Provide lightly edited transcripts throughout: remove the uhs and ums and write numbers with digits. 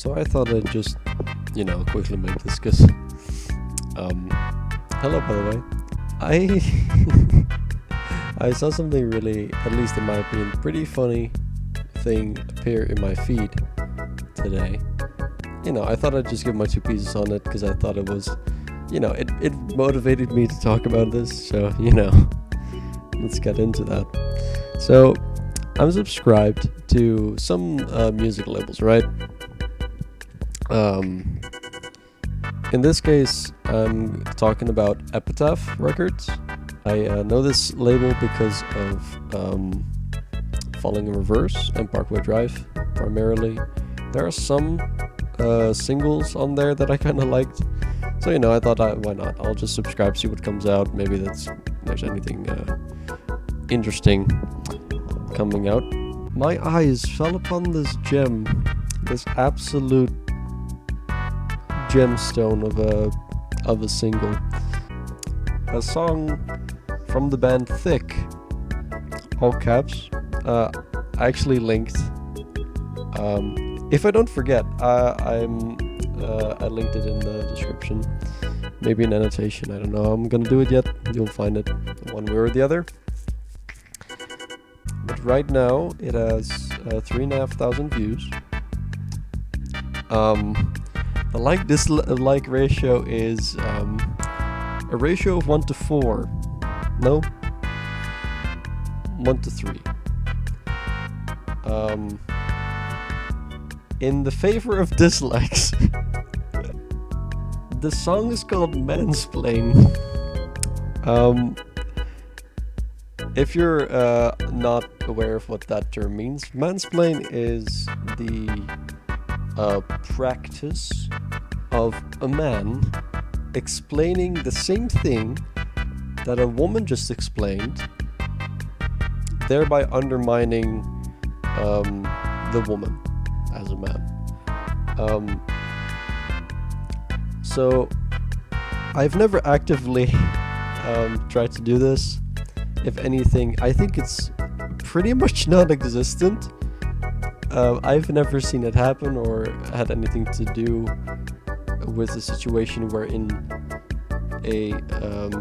So I thought I'd just, quickly make this because, hello by the way. I saw something really, at least in my opinion, pretty funny thing appear in my feed today. I thought I'd just give my 2 pieces on it because I thought it was, it motivated me to talk about this. So, let's get into that. So, I'm subscribed to some music labels, right? In this case, I'm talking about Epitaph Records. I know this label because of Falling in Reverse and Parkway Drive, primarily. There are some singles on there that I kind of liked. So, I thought, why not? I'll just subscribe, see what comes out. Maybe there's anything interesting coming out. My eyes fell upon this gem, this absolute gemstone of a single. A song from the band Thick, all caps. I actually linked. If I don't forget, I linked it in the description, maybe an annotation. I don't know how I'm gonna do it yet. You'll find it one way or the other. But right now it has 3,500 views. The like ratio is a ratio of 1 to 4. No, 1 to 3. In the favor of dislikes, the song is called Mansplain. If you're not aware of what that term means, mansplain is the practice of a man explaining the same thing that a woman just explained, thereby undermining the woman as a man. So I've never actively tried to do this. If anything, I think it's pretty much non-existent. I've never seen it happen or had anything to do with a situation wherein a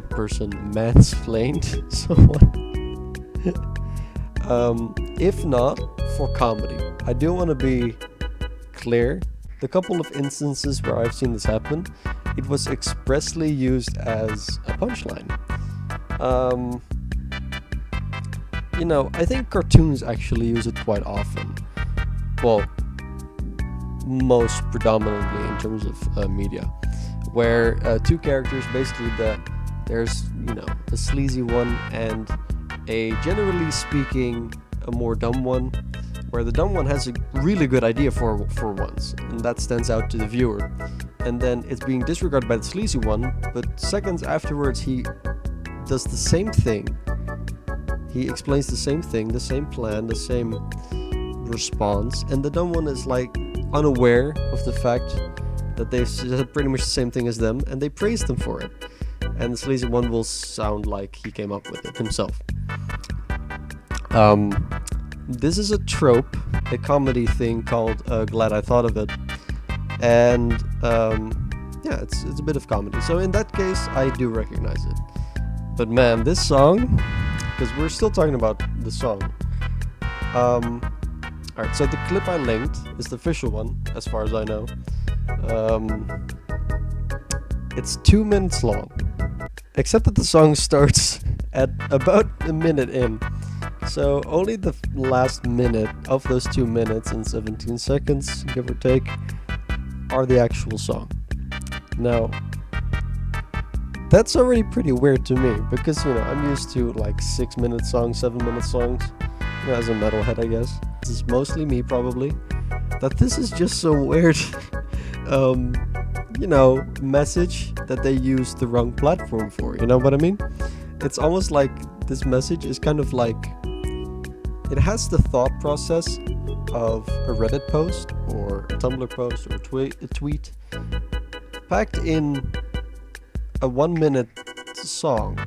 person mansplained someone. If not, for comedy. I do want to be clear. The couple of instances where I've seen this happen, it was expressly used as a punchline. I think cartoons actually use it quite often. Well, most predominantly in terms of media, where two characters, basically there's a sleazy one and a, generally speaking, a more dumb one, where the dumb one has a really good idea for once, and that stands out to the viewer, and then it's being disregarded by the sleazy one, but seconds afterwards he does the same thing. He explains the same thing, the same plan, the same response, and the dumb one is like unaware of the fact that they said pretty much the same thing as them, and they praise them for it. And the sleazy one will sound like he came up with it himself. This is a trope, a comedy thing called Glad I Thought of It. And it's a bit of comedy. So in that case, I do recognize it. But man, this song, because we're still talking about the song. Alright, so the clip I linked is the official one, as far as I know. It's 2 minutes long. Except that the song starts at about a minute in. So only the last minute of those 2 minutes and 17 seconds, give or take, are the actual song. Now, that's already pretty weird to me, because, I'm used to like 6-minute songs, 7-minute songs, as a metalhead, I guess. This is mostly me, probably. That this is just so weird, message that they use the wrong platform for, you know what I mean? It's almost like this message is kind of like, it has the thought process of a Reddit post, or a Tumblr post, or a tweet, packed in a 1-minute song.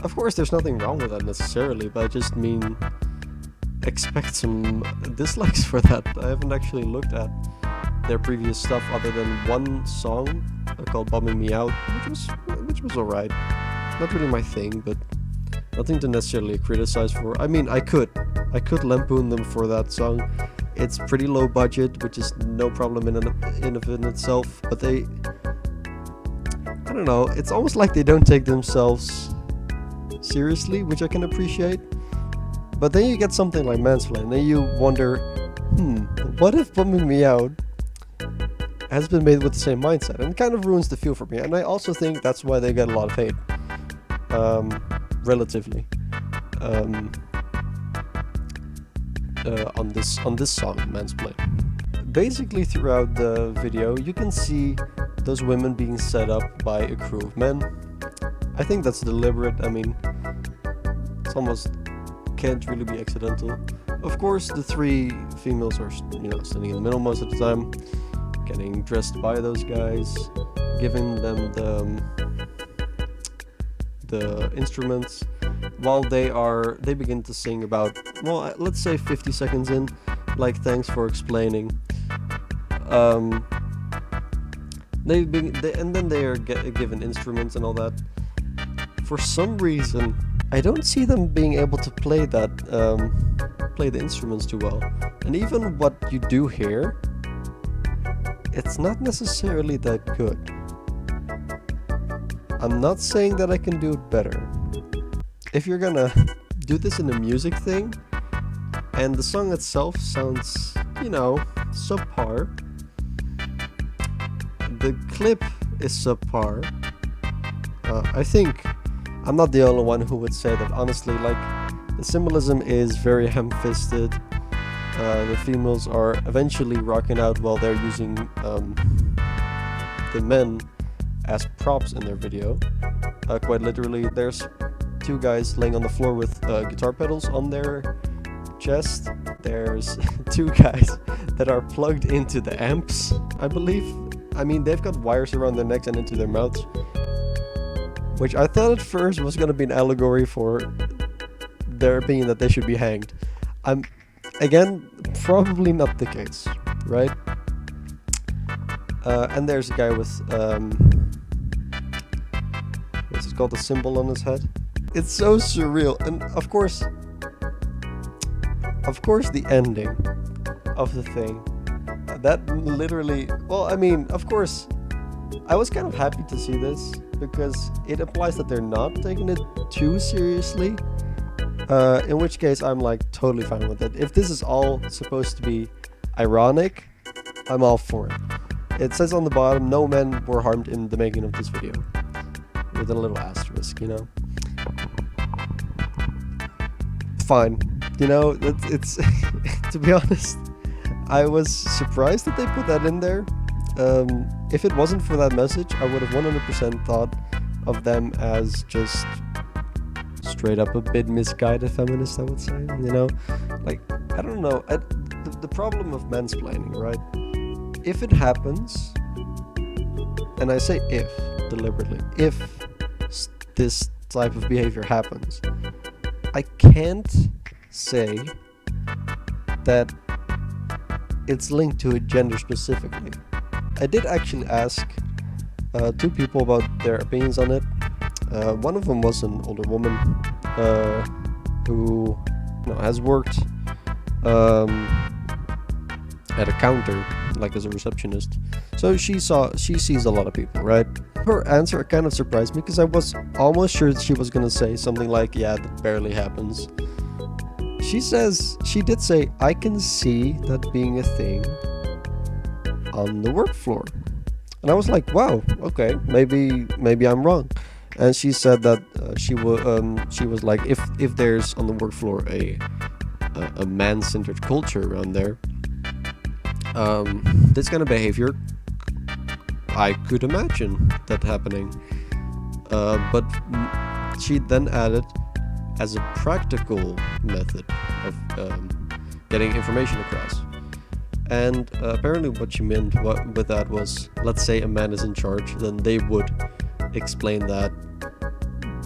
Of course, there's nothing wrong with that necessarily, but I just mean expect some dislikes for that. I haven't actually looked at their previous stuff other than one song called "Bumming Me Out," which was alright. Not really my thing, but nothing to necessarily criticize for. I mean, I could lampoon them for that song. It's pretty low budget, which is no problem in itself. But I don't know. It's almost like they don't take themselves seriously, which I can appreciate. But then you get something like Mansplain, and then you wonder, what if Bumming Me Out has been made with the same mindset? And it kind of ruins the feel for me. And I also think that's why they get a lot of hate, relatively, on this song, Mansplain. Basically, throughout the video, you can see those women being set up by a crew of men. I think that's deliberate. I mean, it's almost can't really be accidental. Of course, the three females are, standing in the middle most of the time, getting dressed by those guys, giving them the instruments, while they begin to sing about, well, let's say 50 seconds in, like, thanks for explaining. And then they are given instruments and all that. For some reason, I don't see them being able to play the instruments too well. And even what you do hear, it's not necessarily that good. I'm not saying that I can do it better. If you're gonna do this in a music thing, and the song itself sounds, subpar, the clip is subpar, I think I'm not the only one who would say that, honestly. Like, the symbolism is very ham-fisted. The females are eventually rocking out while they're using the men as props in their video. Quite literally, there's two guys laying on the floor with guitar pedals on their chest. There's two guys that are plugged into the amps, I believe. I mean, they've got wires around their necks and into their mouths, which I thought at first was going to be an allegory for their opinion that they should be hanged. Again, probably not the case, right? And there's a guy with, what's it called, a symbol on his head. It's so surreal. And of course, the ending of the thing, that literally, well, I mean, of course, I was kind of happy to see this, because it implies that they're not taking it too seriously, in which case I'm like totally fine with it. If this is all supposed to be ironic, I'm all for it. It says on the bottom, no men were harmed in the making of this video, with a little asterisk, Fine, it's to be honest, I was surprised that they put that in there. If it wasn't for that message, I would have 100% thought of them as just straight up a bit misguided feminists, I would say, Like, I don't know. The problem of mansplaining, right? If it happens, and I say if, deliberately, if this type of behavior happens, I can't say that it's linked to a gender specifically. I did actually ask two people about their opinions on it. One of them was an older woman who has worked at a counter, like as a receptionist. So she sees a lot of people, right? Her answer kind of surprised me, because I was almost sure she was gonna say something like, yeah, that barely happens. She did say, I can see that being a thing on the work floor. And I was like, wow, okay, maybe I'm wrong. And she said that she was like, if there's on the work floor a man-centered culture around there, this kind of behavior, I could imagine that happening. But she then added, as a practical method of getting information across. And apparently what she meant with that was, let's say a man is in charge, then they would explain that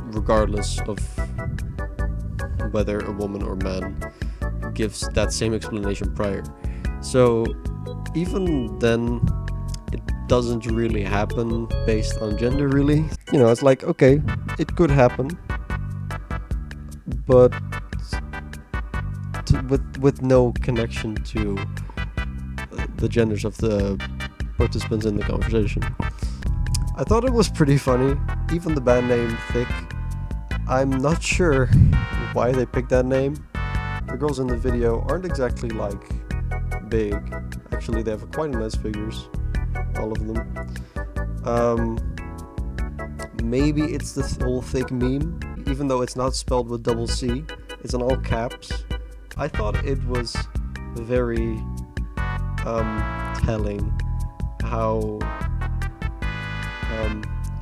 regardless of whether a woman or man gives that same explanation prior. So even then, it doesn't really happen based on gender, really. You know, it's like, okay, it could happen, but with no connection to the genders of the participants in the conversation. I thought it was pretty funny, even the band name Thick. I'm not sure why they picked that name. The girls in the video aren't exactly like big. Actually, they have quite nice figures, all of them. Maybe it's the whole Thick meme, even though it's not spelled with double C, it's in all caps. I thought it was very telling how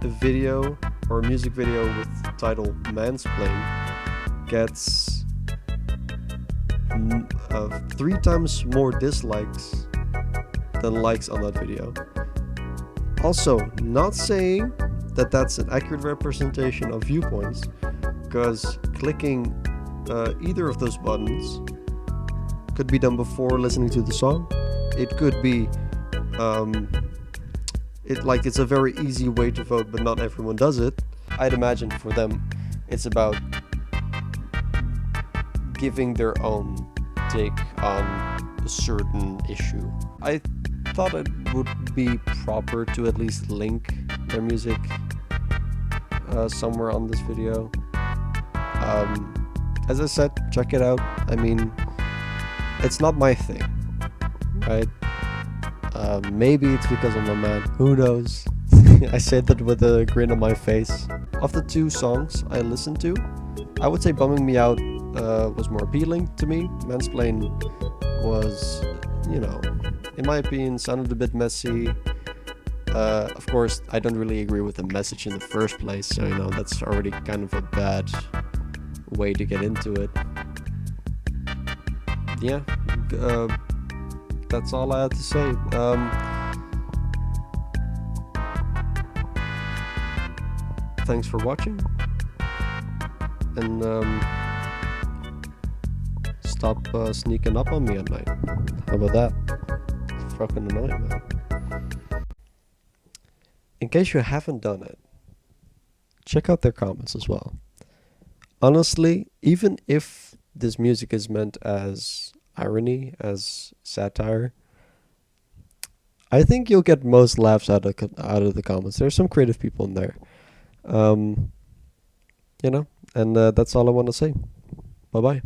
a video or a music video with the title Mansplain gets 3 times more dislikes than likes on that video. Also, not saying that that's an accurate representation of viewpoints, because clicking either of those buttons could be done before listening to the song. It could be it's a very easy way to vote, but not everyone does it. I'd imagine for them it's about giving their own take on a certain issue. I thought it would be proper to at least link their music somewhere on this video. As I said, check it out. I mean, it's not my thing, right? Maybe it's because I'm a man, who knows? I said that with a grin on my face. Of the 2 songs I listened to, I would say Bumming Me Out was more appealing to me. Mansplain was, you know, in my opinion, sounded a bit messy. Of course, I don't really agree with the message in the first place, so, you know, that's already kind of a bad way to get into it. Yeah, that's all I had to say. Thanks for watching, and stop sneaking up on me at night. How about that? It's fucking annoying, man. In case you haven't done it, check out their comments as well. Honestly, even if this music is meant as irony, as satire, I think you'll get most laughs out of the comments. There's some creative people in there. You know, and that's all I want to say. Bye bye.